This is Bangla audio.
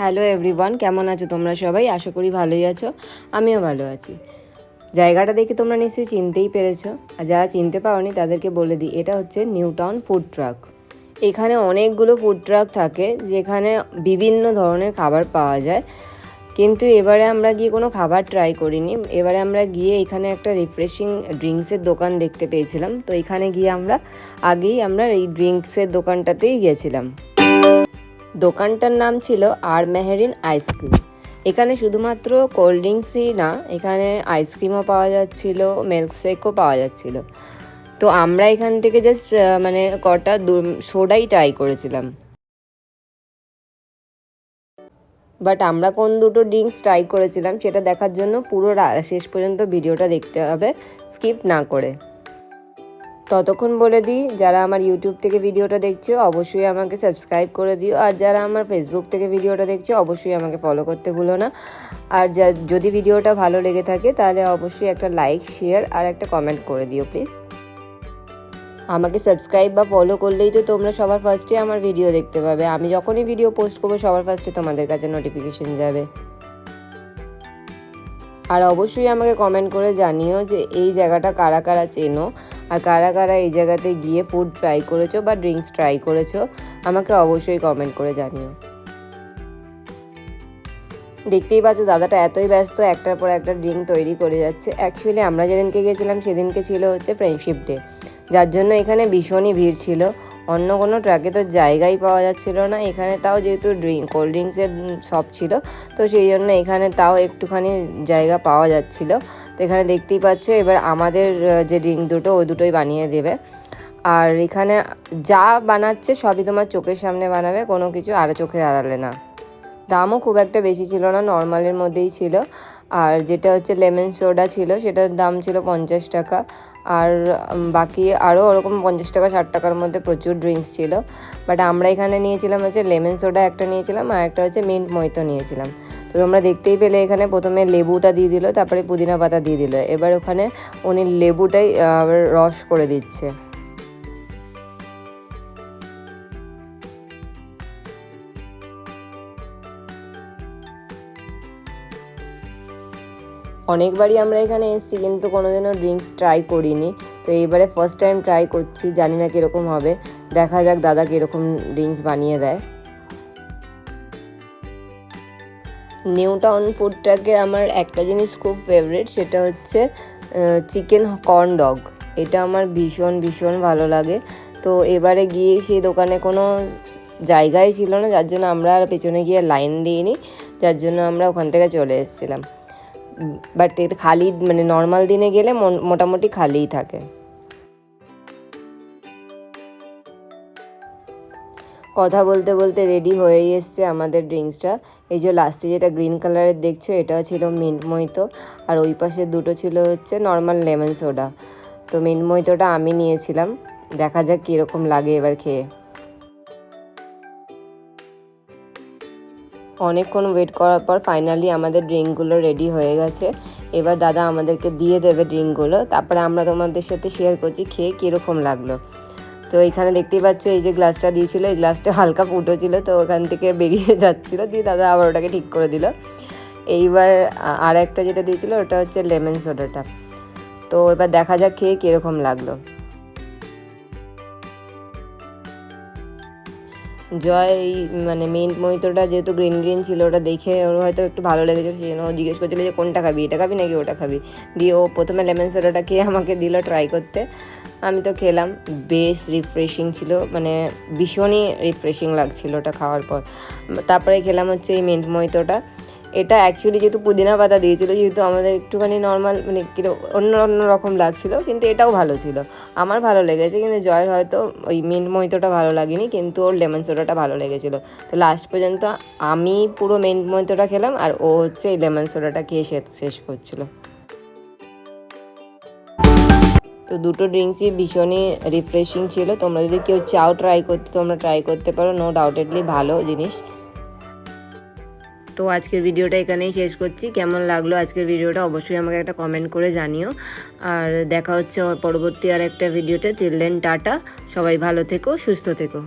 হ্যালো এভরিওয়ান, কেমন আছো তোমরা সবাই? আশা করি ভালোই আছো, আমিও ভালো আছি। জায়গাটা দেখে তোমরা নিশ্চয়ই চিনতেই পেরেছো, আর যারা চিনতে পারোনি তাদেরকে বলে দিই, এটা হচ্ছে নিউ টাউন ফুড ট্রাক। এখানে অনেকগুলো ফুড ট্রাক থাকে যেখানে বিভিন্ন ধরনের খাবার পাওয়া যায়, কিন্তু এবারে আমরা গিয়ে কোনো খাবার ট্রাই করিনি। এবারে আমরা গিয়ে এখানে একটা রিফ্রেশিং ড্রিঙ্কসের দোকান দেখতে পেয়েছিলাম, তো এখানে গিয়ে আগেই আমরা এই ড্রিঙ্কসের দোকানটাতেই গিয়েছিলাম। দোকানটার নাম ছিল আর মেহেরিন আইসক্রিম। এখানে শুধুমাত্র কোল্ড ড্রিঙ্কসই না, এখানে আইসক্রিমও পাওয়া যাচ্ছিল, মিল্কশেকও পাওয়া যাচ্ছিল। তো আমরা এখান থেকে জাস্ট কটা সোডাই ট্রাই করেছিলাম। বাট আমরা কোন দুটো ড্রিঙ্কস ট্রাই করেছিলাম সেটা দেখার জন্য পুরো শেষ পর্যন্ত ভিডিওটা দেখতে হবে, স্কিপ না করে। ততক্ষণ বলে দিই, যারা আমার ইউটিউব থেকে ভিডিওটা দেখছো অবশ্যই আমাকে সাবস্ক্রাইব করে দিও, আর যারা আমার ফেসবুক থেকে ভিডিওটা দেখছো অবশ্যই আমাকে ফলো করতে ভুলো না। আর যদি ভিডিওটা ভালো লেগে থাকে তাহলে অবশ্যই একটা লাইক, শেয়ার আর একটা কমেন্ট করে দিও প্লিজ। আমাকে সাবস্ক্রাইব বা ফলো করলেই তো তোমরা সবার ফার্স্টে আমার ভিডিও দেখতে পাবে। আমি যখনই ভিডিও পোস্ট করবো সবার ফার্স্টে তোমাদের কাছে নোটিফিকেশন যাবে। আর অবশ্যই আমাকে কমেন্ট করে জানিও যে এই জায়গাটা কারা কারা চেনো, আর কারা কারা এই জায়গাতে গিয়ে ফুড ট্রাই করেছো বা ড্রিঙ্কস ট্রাই করেছো, আমাকে অবশ্যই কমেন্ট করে জানিও। দেখতেই পাচ্ছ দাদাটা এতই ব্যস্ত, একটার পর একটা ড্রিঙ্ক তৈরি করে যাচ্ছে। অ্যাকচুয়ালি আমরা যেদিনকে গেছিলাম সেদিনকে ছিল হচ্ছে ফ্রেন্ডশিপ ডে, যার জন্য এখানে ভীষণই ভিড় ছিল। অন্য কোনো ট্রাকে তো জায়গাই পাওয়া যাচ্ছিল না, এখানে তাও যেহেতু কোল্ড ড্রিঙ্কসের শপ ছিল তো সেই জন্য এখানে তাও একটুখানি জায়গা পাওয়া যাচ্ছিল। তো এখানে দেখতেই পাচ্ছ এবার আমাদের যে ড্রিঙ্ক দুটো ওই দুটোই বানিয়ে দেবে। আর এখানে যা বানাচ্ছে সবই তোমার চোখের সামনে বানাবে, কোনো কিছু আর চোখের আড়ালে না। দামও খুব একটা বেশি ছিল না, নর্মালের মধ্যেই ছিল। আর যেটা হচ্ছে লেমন সোডা ছিল সেটার দাম ছিল 50 টাকা, আর বাকি আরও ওরকম 50 টাকা 60 টাকার মধ্যে প্রচুর ড্রিঙ্কস ছিল। বাট আমরা এখানে নিয়েছিলাম হচ্ছে লেমন সোডা একটা নিয়েছিলাম, আর একটা হচ্ছে মিন্ট মইতো নিয়েছিলাম। তো তোমরা দেখতেই পেলে এখানে প্রথমে লেবুটা দিয়ে দিল, তারপরে পুদিনা পাতা দিয়ে দিল। এবার ওখানে উনি লেবুটাই রস করে দিচ্ছে। অনেকবারই আমরা এখানে এসেছি কিন্তু কোনোদিনও ড্রিঙ্কস ট্রাই করিনি, তো এইবারে ফার্স্ট টাইম ট্রাই করছি। জানি না কীরকম হবে, দেখা যাক দাদা কীরকম ড্রিঙ্কস বানিয়ে দেয়। নিউ টাউন ফুডটাকে আমার একটা জিনিস খুব ফেভারিট, সেটা হচ্ছে চিকেন কর্ন ডগ। এটা আমার ভীষণ ভীষণ ভালো লাগে। তো এবারে গিয়ে সেই দোকানে কোনো জায়গাই ছিল না, যার জন্য আমরা আর পেছনে গিয়ে লাইন দিইনি, যার জন্য আমরা ওখান থেকে চলে এসেছিলাম। বাট এটা খালি নর্মাল দিনে গেলে মোটামুটি খালিই থাকে। কথা বলতে বলতে রেডি হয়েই এসছে আমাদের ড্রিঙ্কসটা। এই যে লাস্টে যেটা গ্রিন কালারের দেখছো এটাও ছিল মিন্ট মইতো, আর ওই পাশে দুটো ছিল হচ্ছে নর্মাল লেমন সোডা। তো মিন্ট মইতোটা আমি নিয়েছিলাম, দেখা যাক কীরকম লাগে এবার খেয়ে। অনেকক্ষণ ওয়েট করার পর ফাইনালি আমাদের ড্রিঙ্কগুলো রেডি হয়ে গেছে। এবার দাদা আমাদেরকে দিয়ে দেবে ড্রিঙ্কগুলো, তারপরে আমরা তোমাদের সাথে শেয়ার করছি খেয়ে কীরকম লাগলো। তো এখানে দেখতেই পাচ্ছ এই যে গ্লাসটা দিয়েছিল, এই গ্লাসটা হালকা ফুটো ছিল, তো ওখান থেকে বেরিয়ে যাচ্ছিলো, দিয়ে দাদা আবার ওটাকে ঠিক করে দিল। এইবার আর একটা যেটা দিয়েছিল ওটা হচ্ছে লেমন সোডাটা। তো এবার দেখা যাক খেয়ে কীরকম লাগলো। জয় এই মিন্ট মইতোটা যেহেতু গ্রিন গ্রিন ছিল, ওটা দেখে ওর হয়তো একটু ভালো লেগেছে, সেই জন্য ও জিজ্ঞেস করছিল যে কোনটা খাবি, এটা খাবি নাকি ওটা খাবি। দিয়ে ও প্রথমে লেমন সোডাটা খেয়ে আমাকে দিল ট্রাই করতে। আমি তো খেলাম, বেশ রিফ্রেশিং ছিল, ভীষণই রিফ্রেশিং লাগছিল ওটা খাওয়ার পর। তারপরে খেলাম হচ্ছে এই মিন্ট মইতোটা। এটা অ্যাকচুয়ালি যেহেতু পুদিনা পাতা দিয়েছিলো, যেহেতু আমাদের একটুখানি নর্মাল অন্য রকম লাগছিলো, কিন্তু এটাও ভালো ছিল, আমার ভালো লেগেছে। কিন্তু জয়ের হয়তো ওই মিন্ট মইতোটা ভালো লাগেনি, কিন্তু ওর লেমন সোডাটা ভালো লেগেছিলো। তো লাস্ট পর্যন্ত আমি পুরো মিন্ট মইতোটা খেলাম, আর ও হচ্ছে এই লেমন সোডাটা খেয়ে শেষ করছিল। তো দুটো ড্রিঙ্কসই ভীষণই রিফ্রেশিং ছিল। তোমরা যদি কেউ চাও ট্রাই করতে, তোমরা ট্রাই করতে পারো, নো ডাউটেডলি ভালো জিনিস। তো আজকের ভিডিওটা এখানেই শেষ করছি। কেমন লাগলো আজকের ভিডিওটা অবশ্যই আমাকে একটা কমেন্ট করে জানিও। আর দেখা হচ্ছে পরবর্তী আর একটা ভিডিওতে। টিল দেন টাটা, সবাই ভালো থেকো, সুস্থ থেকো।